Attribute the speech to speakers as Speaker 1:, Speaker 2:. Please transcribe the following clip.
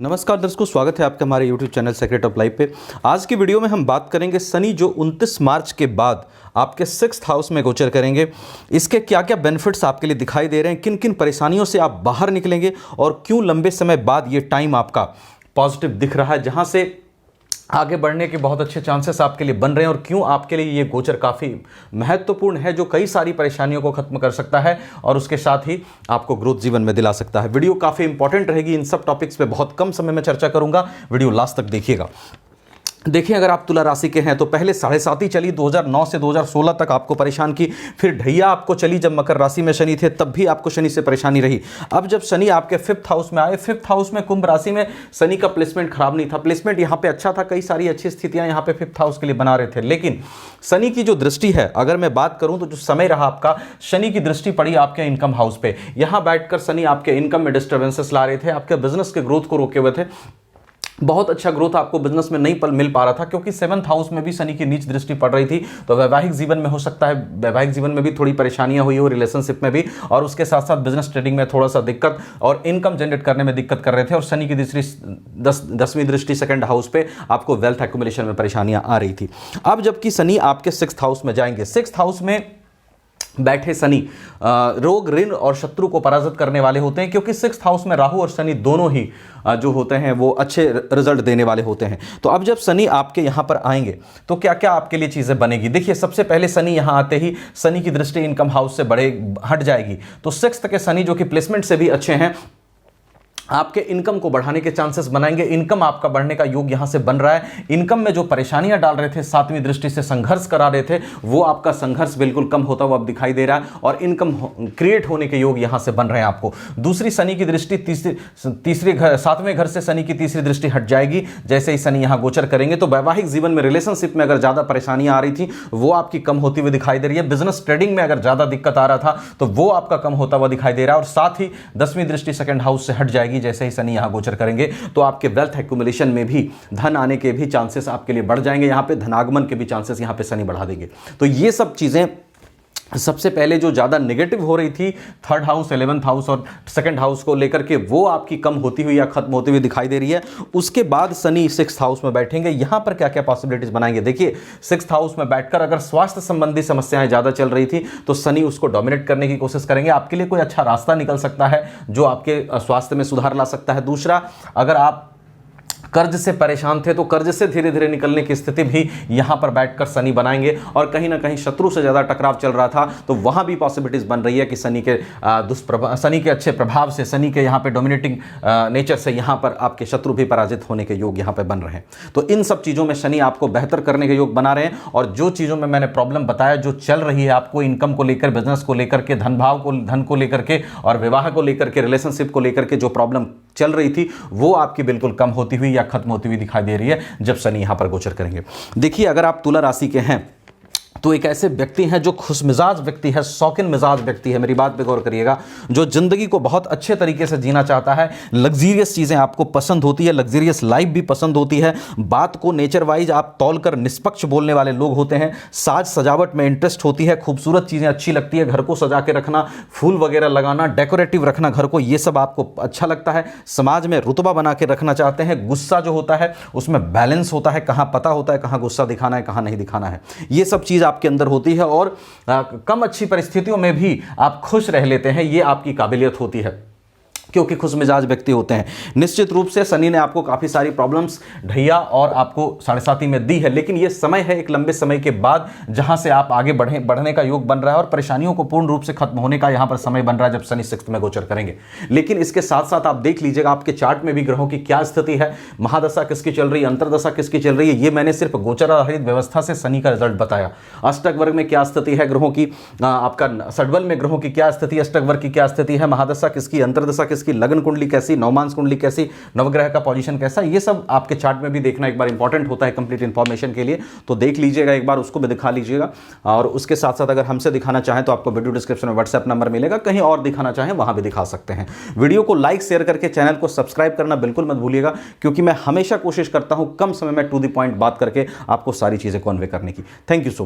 Speaker 1: नमस्कार दर्शकों, स्वागत है आपका हमारे YouTube channel secret of life पे। आज की वीडियो में हम बात करेंगे शनि जो 29 मार्च के बाद आपके 6th हाउस में गोचर करेंगे, इसके क्या क्या बेनिफिट्स आपके लिए दिखाई दे रहे हैं, किन किन परेशानियों से आप बाहर निकलेंगे और क्यों लंबे समय बाद ये टाइम आपका पॉजिटिव दिख रहा है, जहां से आगे बढ़ने के बहुत अच्छे चांसेस आपके लिए बन रहे हैं और क्यों आपके लिए ये गोचर काफ़ी महत्वपूर्ण है, जो कई सारी परेशानियों को खत्म कर सकता है और उसके साथ ही आपको ग्रोथ जीवन में दिला सकता है। वीडियो काफ़ी इंपॉर्टेंट रहेगी, इन सब टॉपिक्स पे बहुत कम समय में चर्चा करूंगा, वीडियो लास्ट तक देखिएगा। देखिए, अगर आप तुला राशि के हैं तो पहले 7.5 ही चली, 2009 से 2016 तक आपको परेशान की, फिर ढैया आपको चली जब मकर राशि में शनि थे, तब भी आपको शनि से परेशानी रही। अब जब शनि आपके 5th हाउस में आए, 5th हाउस में कुंभ राशि में शनि का प्लेसमेंट खराब नहीं था, प्लेसमेंट यहाँ पे अच्छा था, कई सारी अच्छी स्थितियां यहाँ पे 5th हाउस के लिए बना रहे थे। लेकिन शनि की जो दृष्टि है, अगर मैं बात करूं तो जो समय रहा आपका, शनि की दृष्टि पड़ी आपके इनकम हाउस पे। यहां बैठकर शनि आपके इनकम में डिस्टर्बेंसेस ला रहे थे, आपके बिजनेस के ग्रोथ को रोके हुए थे। बहुत अच्छा ग्रोथ आपको बिजनेस में नहीं मिल पा रहा था, क्योंकि 7th हाउस में भी शनि की नीच दृष्टि पड़ रही थी। तो वैवाहिक जीवन में हो सकता है, वैवाहिक जीवन में भी थोड़ी परेशानियां हुई हो, रिलेशनशिप में भी, और उसके साथ साथ बिजनेस ट्रेडिंग में थोड़ा सा दिक्कत और इनकम जनरेट करने में दिक्कत कर रहे थे। और शनि की दसवीं दृष्टि 2nd हाउस पे आपको वेल्थ एक्युमुलेशन में परेशानियां आ रही थी। अब जबकि शनि आपके 6th हाउस में जाएंगे, 6th हाउस में बैठे शनि रोग, ऋण और शत्रु को पराजित करने वाले होते हैं, क्योंकि 6th हाउस में राहु और शनि दोनों ही जो होते हैं वो अच्छे रिजल्ट देने वाले होते हैं। तो अब जब शनि आपके यहाँ पर आएंगे तो क्या क्या आपके लिए चीज़ें बनेगी। देखिए, सबसे पहले शनि यहाँ आते ही शनि की दृष्टि इनकम हाउस से बड़े हट जाएगी, तो 6th के शनि जो कि प्लेसमेंट से भी अच्छे हैं, आपके इनकम को बढ़ाने के चांसेस बनाएंगे। इनकम आपका बढ़ने का योग यहां से बन रहा है। इनकम में जो परेशानियां डाल रहे थे, 7वीं दृष्टि से संघर्ष करा रहे थे, वो आपका संघर्ष बिल्कुल कम होता हुआ अब दिखाई दे रहा है और इनकम क्रिएट होने के योग यहां से बन रहे हैं आपको। दूसरी शनि की दृष्टि 7वें घर से शनि की तीसरी दृष्टि हट जाएगी जैसे ही शनि यहां गोचर करेंगे। तो वैवाहिक जीवन में, रिलेशनशिप में अगर ज्यादा परेशानियां आ रही थी वो आपकी कम होती हुई दिखाई दे रही है। बिजनेस ट्रेडिंग में अगर ज्यादा दिक्कत आ रहा था तो वो आपका कम होता हुआ दिखाई दे रहा है। और साथ ही 10वीं दृष्टि 2nd हाउस से हट जाएगी जैसे ही शनि यहां गोचर करेंगे। तो आपके वेल्थ एक्युमुलेशन में भी, धन आने के भी चांसेस आपके लिए बढ़ जाएंगे, यहां पे धनागमन के भी चांसेस यहां पे शनि बढ़ा देंगे। तो ये सब चीजें सबसे पहले जो ज़्यादा नेगेटिव हो रही थी 3rd हाउस, 11th हाउस और 2nd हाउस को लेकर के, वो आपकी कम होती हुई या खत्म होती हुई दिखाई दे रही है। उसके बाद शनि 6th हाउस में बैठेंगे, यहां पर क्या क्या पॉसिबिलिटीज बनाएंगे। देखिए, 6th हाउस में बैठकर अगर स्वास्थ्य संबंधी समस्याएं ज़्यादा चल रही थी तो शनि उसको डोमिनेट करने की कोशिश करेंगे। आपके लिए कोई अच्छा रास्ता निकल सकता है जो आपके स्वास्थ्य में सुधार ला सकता है। दूसरा, अगर आप कर्ज से परेशान थे तो कर्ज से धीरे धीरे निकलने की स्थिति भी यहां पर बैठकर शनि बनाएंगे। और कहीं ना कहीं शत्रु से ज्यादा टकराव चल रहा था तो वहां भी पॉसिबिलिटीज बन रही है कि शनि के अच्छे प्रभाव से, शनि के यहां पे डोमिनेटिंग नेचर से यहां पर आपके शत्रु भी पराजित होने के योग यहां पे बन रहे हैं। तो इन सब चीजों में शनि आपको बेहतर करने के योग बना रहे हैं। और जो चीजों में मैंने प्रॉब्लम बताया, जो चल रही है आपको इनकम को लेकर, बिजनेस को लेकर के, धन को लेकर के और विवाह को लेकर के, रिलेशनशिप को लेकर के जो प्रॉब्लम चल रही थी वो आपकी बिल्कुल कम होती हुई या खत्म होती हुई दिखाई दे रही है जब शनि यहां पर गोचर करेंगे। देखिए, अगर आप तुला राशि के हैं तो एक ऐसे व्यक्ति हैं जो खुशमिजाज व्यक्ति है, शौकीन मिजाज व्यक्ति है, मेरी बात पे गौर करिएगा, जो जिंदगी को बहुत अच्छे तरीके से जीना चाहता है। लग्जीरियस चीजें आपको पसंद होती है, लग्जीरियस लाइफ भी पसंद होती है। बात को नेचर वाइज आप तौलकर निष्पक्ष बोलने वाले लोग होते हैं। साज सजावट में इंटरेस्ट होती है, खूबसूरत चीजें अच्छी लगती है, घर को सजा के रखना, फूल वगैरह लगाना, डेकोरेटिव रखना घर को, ये सब आपको अच्छा लगता है। समाज में रुतबा बना के रखना चाहते हैं। गुस्सा जो होता है उसमें बैलेंस होता है, कहां पता होता है कहां गुस्सा दिखाना है, कहां नहीं दिखाना है, ये सब चीज आपके अंदर होती है। और कम अच्छी परिस्थितियों में भी आप खुश रह लेते हैं, ये आपकी काबिलियत होती है क्योंकि खुश मिजाज व्यक्ति होते हैं। निश्चित रूप से शनि ने आपको काफी सारी प्रॉब्लम्स ढैया और आपको 7.5 में दी है, लेकिन यह समय है एक लंबे समय के बाद जहां से आप आगे बढ़ने का योग बन रहा है और परेशानियों को पूर्ण रूप से खत्म होने का यहां पर समय बन रहा है जब शनि 6th में गोचर करेंगे। लेकिन इसके साथ साथ आप देख लीजिएगा आपके चार्ट में भी ग्रहों की क्या स्थिति है, महादशा किसकी चल रही है, अंतरदशा किसकी चल रही है। ये मैंने सिर्फ गोचर आधारित व्यवस्था से शनि का रिजल्ट बताया। अष्टक वर्ग में क्या स्थिति है ग्रहों की, आपका षड्बल में ग्रहों की क्या स्थिति, अष्टक वर्ग की क्या स्थिति है, महादशा किसकी, अंतरदशा किसकी, लग्न कुंडली कैसी, नवमांश कुंडली कैसी, नवग्रह का पोजीशन कैसा, ये सब आपके चार्ट में भी देखना एक बार इंपॉर्टेंट होता है कंप्लीट इंफॉर्मेशन के लिए। तो देख लीजिएगा एक बार, उसको भी दिखा लीजिएगा। और उसके साथ साथ अगर हमसे दिखाना चाहें तो आपको वीडियो डिस्क्रिप्शन में व्हाट्सएप नंबर मिलेगा, कहीं और दिखाना चाहें वहां भी दिखा सकते हैं। वीडियो को लाइक शेयर करके चैनल को सब्सक्राइब करना बिल्कुल मत भूलिएगा, क्योंकि मैं हमेशा कोशिश करता हूं कम समय में टू द पॉइंट बात करके आपको सारी चीजें कन्वे करने की। Thank you so much.